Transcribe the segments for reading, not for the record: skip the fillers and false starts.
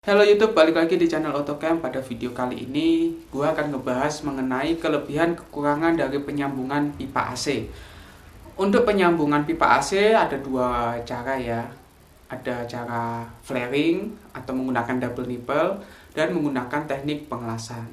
Halo YouTube, balik lagi di channel AutoCam. Pada video kali ini gue akan ngebahas mengenai kelebihan kekurangan dari penyambungan pipa AC. Untuk penyambungan pipa AC ada dua cara ya. Ada cara flaring atau menggunakan double nipple dan menggunakan teknik pengelasan.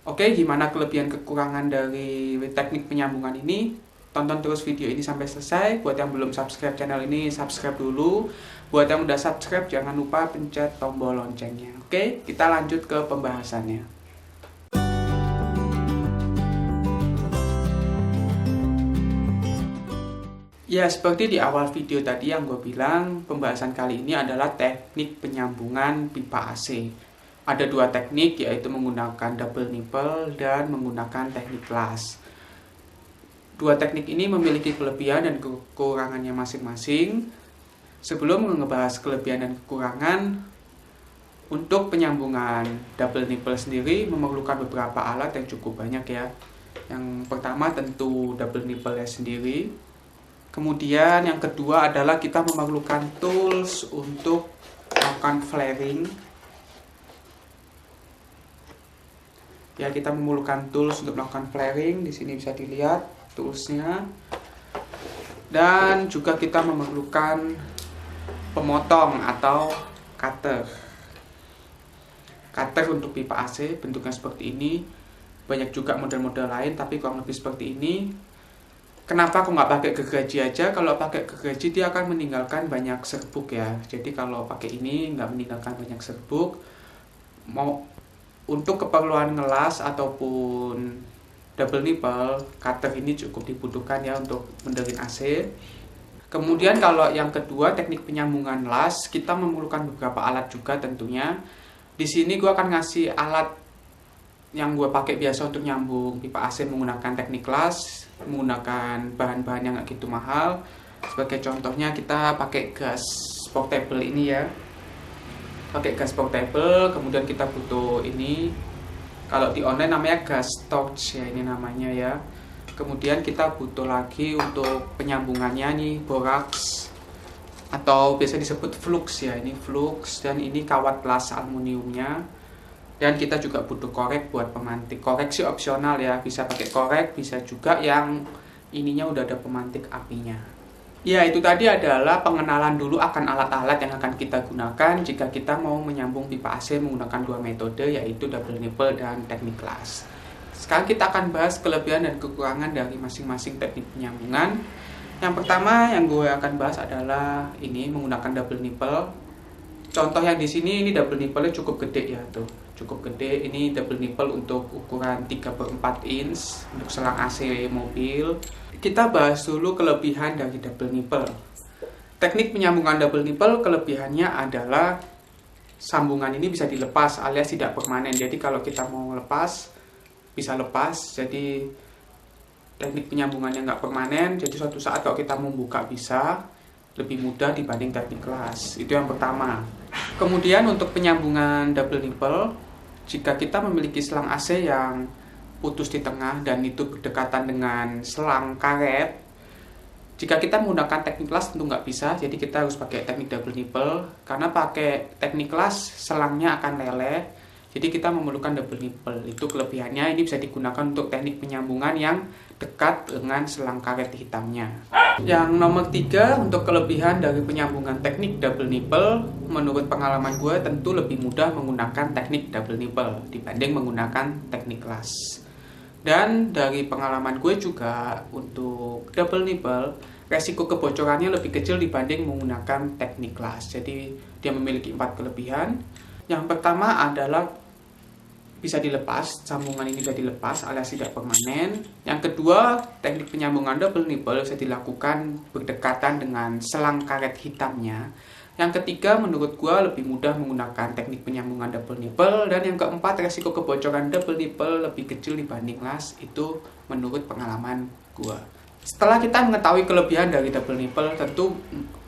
Oke, gimana kelebihan kekurangan dari teknik penyambungan ini? Tonton terus video ini sampai selesai. Buat yang belum subscribe channel ini, subscribe dulu. Buat yang udah subscribe, jangan lupa pencet tombol loncengnya. Oke, kita lanjut ke pembahasannya. Ya, seperti di awal video tadi yang gue bilang, pembahasan kali ini adalah teknik penyambungan pipa AC. Ada dua teknik, yaitu menggunakan double nipple dan menggunakan teknik las. Dua teknik ini memiliki kelebihan dan kekurangannya masing-masing. Sebelum ngebahas kelebihan dan kekurangan, untuk penyambungan double nipple sendiri memerlukan beberapa alat yang cukup banyak ya. Yang pertama tentu double nipple-nya sendiri. Kemudian yang kedua adalah kita memerlukan tools untuk melakukan flaring. Ya, kita memerlukan tools untuk melakukan flaring. Di sini bisa dilihat toolsnya. Dan juga kita memerlukan pemotong atau cutter. Cutter untuk pipa AC bentuknya seperti ini. Banyak juga model-model lain, tapi kurang lebih seperti ini. Kenapa aku nggak pakai gergaji aja? Kalau pakai gergaji dia akan meninggalkan banyak serbuk ya. Jadi kalau pakai ini nggak meninggalkan banyak serbuk. Mau untuk keperluan ngelas ataupun double nipple, cutter ini cukup dibutuhkan ya untuk menderin AC. Kemudian kalau yang kedua, teknik penyambungan las, kita memerlukan beberapa alat juga tentunya. Di sini gue akan ngasih alat yang gue pakai biasa untuk nyambung pipa AC menggunakan teknik las, menggunakan bahan-bahan yang gak gitu mahal. Sebagai contohnya kita pakai gas portable ini ya. Pakai gas portable, kemudian kita butuh ini. Kalau di online namanya gas torch ya, ini namanya ya. Kemudian kita butuh lagi untuk penyambungannya nih borax atau biasa disebut flux ya, ini flux, dan ini kawat las aluminiumnya. Dan kita juga butuh korek buat pemantik. Korek sih opsional ya, bisa pakai korek, bisa juga yang ininya udah ada pemantik apinya. Ya, itu tadi adalah pengenalan dulu akan alat-alat yang akan kita gunakan jika kita mau menyambung pipa AC menggunakan dua metode, yaitu double nipple dan teknik las. Sekarang kita akan bahas kelebihan dan kekurangan dari masing-masing teknik penyambungan. Yang pertama yang gue akan bahas adalah ini menggunakan double nipple. Contoh yang di sini ini double nipple-nya cukup gede ya tuh, cukup gede. Ini double nipple untuk ukuran 3/4 inch untuk selang AC mobil. Kita bahas dulu kelebihan dari double nipple. Teknik penyambungan double nipple kelebihannya adalah sambungan ini bisa dilepas alias tidak permanen. Jadi kalau kita mau lepas bisa lepas. Jadi teknik penyambungannya nggak permanen. Jadi suatu saat kalau kita mau buka bisa lebih mudah dibanding teknik las. Itu yang pertama. Kemudian untuk penyambungan double nipple, jika kita memiliki selang AC yang putus di tengah dan itu berdekatan dengan selang karet, jika kita menggunakan teknik las tentu nggak bisa, jadi kita harus pakai teknik double nipple. Karena pakai teknik las selangnya akan leleh, jadi kita memerlukan double nipple. Itu kelebihannya, ini bisa digunakan untuk teknik penyambungan yang dekat dengan selang karet hitamnya. Yang nomor 3, untuk kelebihan dari penyambungan teknik double nipple, menurut pengalaman gue tentu lebih mudah menggunakan teknik double nipple dibanding menggunakan teknik las. Dan dari pengalaman gue juga untuk double nipple, resiko kebocorannya lebih kecil dibanding menggunakan teknik las. Jadi dia memiliki 4 kelebihan. Yang pertama adalah bisa dilepas, sambungan ini bisa dilepas alias tidak permanen. Yang kedua, teknik penyambungan double nipple bisa dilakukan berdekatan dengan selang karet hitamnya. Yang ketiga, menurut gua lebih mudah menggunakan teknik penyambungan double nipple. Dan yang keempat, resiko kebocoran double nipple lebih kecil dibanding las. Itu menurut pengalaman gua. Setelah kita mengetahui kelebihan dari double nipple, tentu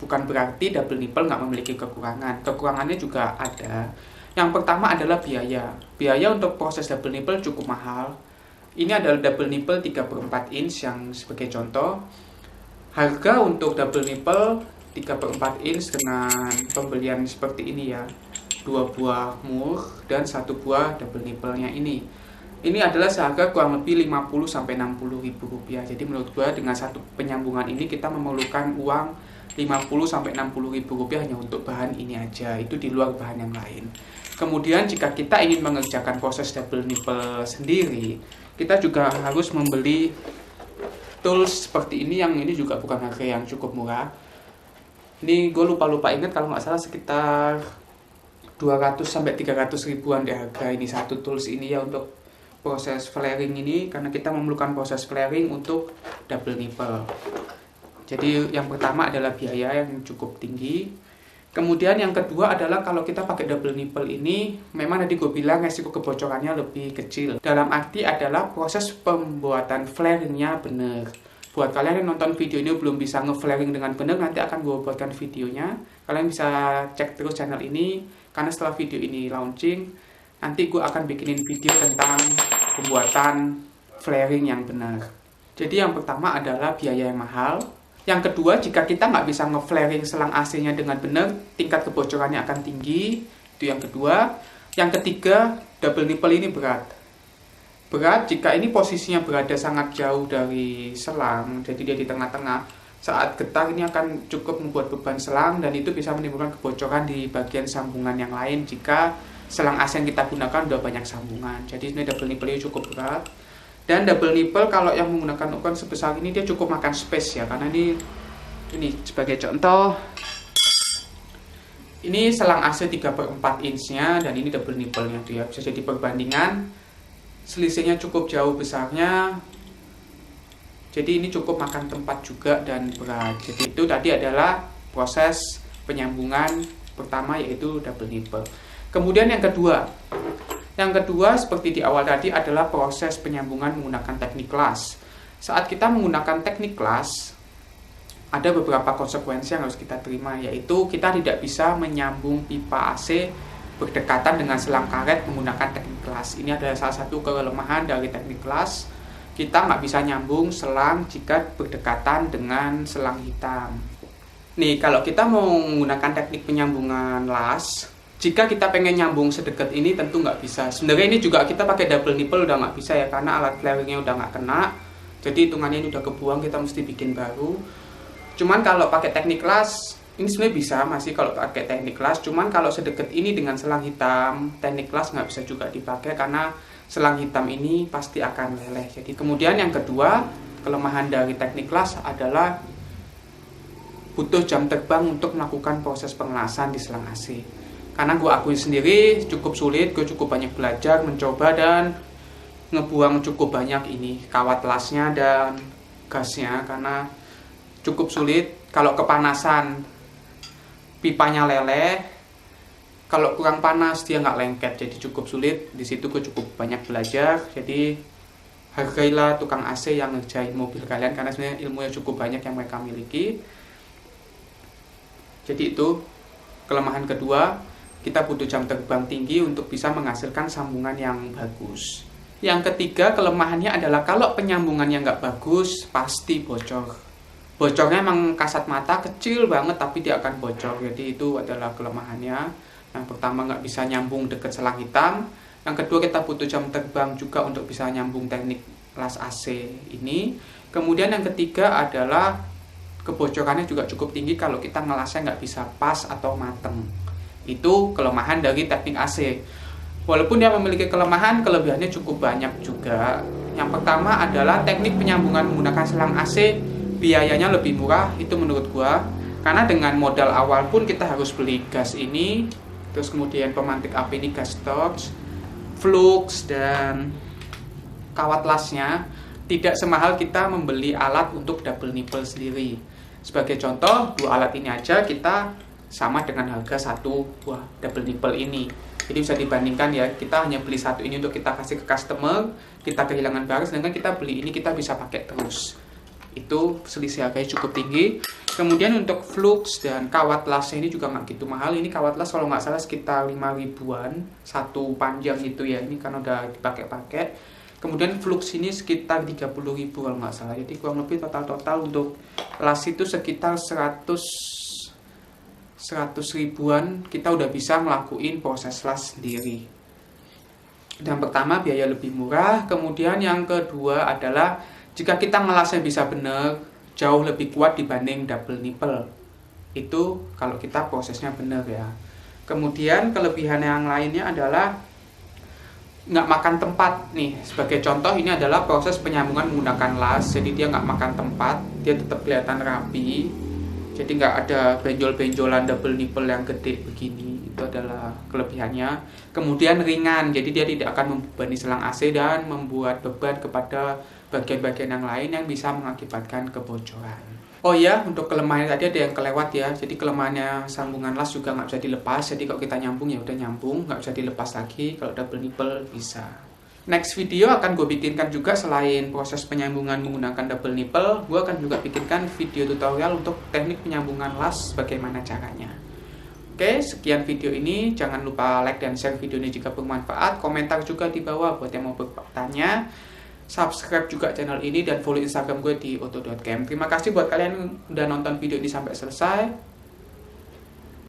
bukan berarti double nipple nggak memiliki kekurangan. Kekurangannya juga ada. Yang pertama adalah biaya. Biaya untuk proses double nipple cukup mahal. Ini adalah double nipple 3/4 inch yang sebagai contoh. Harga untuk double nipple 3/4 inch dengan pembelian seperti ini ya, 2 buah mur dan 1 buah double nipple-nya ini. Ini adalah seharga kurang lebih 50-60 ribu rupiah. Jadi menurut gua dengan satu penyambungan ini kita memerlukan uang 50-60 ribu rupiah hanya untuk bahan ini aja. Itu di luar bahan yang lain. Kemudian jika kita ingin mengerjakan proses double nipple sendiri, kita juga harus membeli tools seperti ini, yang ini juga bukan harga yang cukup murah. Ini gue lupa ingat, kalau nggak salah sekitar 200-300 ribuan deh harga ini satu tools ini ya untuk proses flaring ini, karena kita memerlukan proses flaring untuk double nipple. Jadi yang pertama adalah biaya yang cukup tinggi. Kemudian yang kedua adalah kalau kita pakai double nipple ini, memang tadi gue bilang resiko kebocorannya lebih kecil. Dalam arti adalah proses pembuatan flaringnya benar. Buat kalian yang nonton video ini belum bisa nge-flaring dengan benar, nanti akan gue buatkan videonya. Kalian bisa cek terus channel ini, karena setelah video ini launching, nanti gue akan bikinin video tentang pembuatan flaring yang benar. Jadi yang pertama adalah biaya yang mahal. Yang kedua, jika kita nggak bisa nge-flaring selang AC-nya dengan benar, tingkat kebocorannya akan tinggi. Itu yang kedua. Yang ketiga, double nipple ini berat. Berat jika ini posisinya berada sangat jauh dari selang, jadi dia di tengah-tengah. Saat getar ini akan cukup membuat beban selang, dan itu bisa menimbulkan kebocoran di bagian sambungan yang lain jika selang AC yang kita gunakan udah banyak sambungan. Jadi ini double nipple ini cukup berat. Dan double nipple kalau yang menggunakan ukuran sebesar ini dia cukup makan space ya, karena ini sebagai contoh, ini selang AC 3/4 inch-nya dan ini double nipple-nya tuh ya. Bisa jadi perbandingan, selisihnya cukup jauh besarnya. Jadi ini cukup makan tempat juga dan berat. Jadi itu tadi adalah proses penyambungan pertama, yaitu double nipple. Kemudian yang kedua seperti di awal tadi adalah proses penyambungan menggunakan teknik las. Saat kita menggunakan teknik las, ada beberapa konsekuensi yang harus kita terima, yaitu kita tidak bisa menyambung pipa AC berdekatan dengan selang karet menggunakan teknik las. Ini adalah salah satu kelemahan dari teknik las. Kita nggak bisa nyambung selang jika berdekatan dengan selang hitam. Nih, kalau kita mau menggunakan teknik penyambungan las, jika kita pengen nyambung sedekat ini tentu nggak bisa. Sebenarnya ini juga kita pakai double nipple udah nggak bisa ya, karena alat flaringnya udah nggak kena. Jadi hitungannya ini udah kebuang, kita mesti bikin baru. Cuman kalau pakai teknik las, ini sebenarnya bisa masih kalau pakai teknik las. Cuman kalau sedekat ini dengan selang hitam, teknik las nggak bisa juga dipakai karena selang hitam ini pasti akan leleh. Jadi kemudian yang kedua, kelemahan dari teknik las adalah butuh jam terbang untuk melakukan proses pengelasan di selang AC. Karena gue akui sendiri cukup sulit, gue cukup banyak belajar, mencoba dan ngebuang cukup banyak ini kawat lasnya dan gasnya, karena cukup sulit. Kalau kepanasan pipanya leleh, kalau kurang panas dia nggak lengket, jadi cukup sulit. Di situ gue cukup banyak belajar. Jadi hargailah tukang AC yang ngerjain mobil kalian, karena sebenarnya ilmunya cukup banyak yang mereka miliki. Jadi itu kelemahan kedua. Kita butuh jam terbang tinggi untuk bisa menghasilkan sambungan yang bagus. Yang ketiga, kelemahannya adalah kalau penyambungannya nggak bagus, pasti bocor. Bocornya emang kasat mata, kecil banget, tapi dia akan bocor. Jadi itu adalah kelemahannya. Yang pertama, nggak bisa nyambung dekat selang hitam. Yang kedua, kita butuh jam terbang juga untuk bisa nyambung teknik las AC ini. Kemudian yang ketiga adalah kebocorannya juga cukup tinggi kalau kita ngelasnya nggak bisa pas atau mateng. Itu kelemahan dari teknik AC. Walaupun dia memiliki kelemahan, kelebihannya cukup banyak juga. Yang pertama adalah teknik penyambungan menggunakan selang AC, biayanya lebih murah, itu menurut gua. Karena dengan modal awal pun kita harus beli gas ini, terus kemudian pemantik api ini, gas torch, flux, dan kawat lasnya. Tidak semahal kita membeli alat untuk double nipple sendiri. Sebagai contoh, 2 alat ini aja kita sama dengan harga 1 buah double nipple ini. Jadi bisa dibandingkan ya, kita hanya beli 1 ini untuk kita kasih ke customer, kita kehilangan barang, sedangkan kita beli ini kita bisa pakai terus. Itu selisih harganya cukup tinggi. Kemudian untuk flux dan kawat lasnya ini juga nggak gitu mahal. Ini kawat las kalau nggak salah sekitar 5 ribuan, satu panjang gitu ya, ini kan udah dipakai-pakai. Kemudian flux ini sekitar 30 ribu kalau nggak salah. Jadi kurang lebih total untuk las itu sekitar 100 100 ribuan kita udah bisa ngelakuin proses las sendiri. Yang pertama biaya lebih murah, kemudian yang kedua adalah jika kita ngelasnya bisa benar, jauh lebih kuat dibanding double nipple. Itu kalau kita prosesnya benar ya. Kemudian kelebihan yang lainnya adalah nggak makan tempat nih. Sebagai contoh ini adalah proses penyambungan menggunakan las, jadi dia nggak makan tempat, dia tetap kelihatan rapi. Jadi nggak ada benjol-benjolan double nipple yang gede begini. Itu adalah kelebihannya. Kemudian ringan, jadi dia tidak akan membebani selang AC dan membuat beban kepada bagian-bagian yang lain yang bisa mengakibatkan kebocoran. Oh iya, untuk kelemahannya tadi ada yang kelewat ya. Jadi kelemahannya sambungan las juga nggak bisa dilepas. Jadi kalau kita nyambung ya udah nyambung, nggak bisa dilepas lagi. Kalau double nipple bisa. Next video akan gue bikinkan juga selain proses penyambungan menggunakan double nipple, gue akan juga bikinkan video tutorial untuk teknik penyambungan las bagaimana caranya. Oke, sekian video ini. Jangan lupa like dan share video ini jika bermanfaat. Komentar juga di bawah buat yang mau bertanya. Subscribe juga channel ini dan follow Instagram gue di oto.cam. Terima kasih buat kalian yang udah nonton video ini sampai selesai.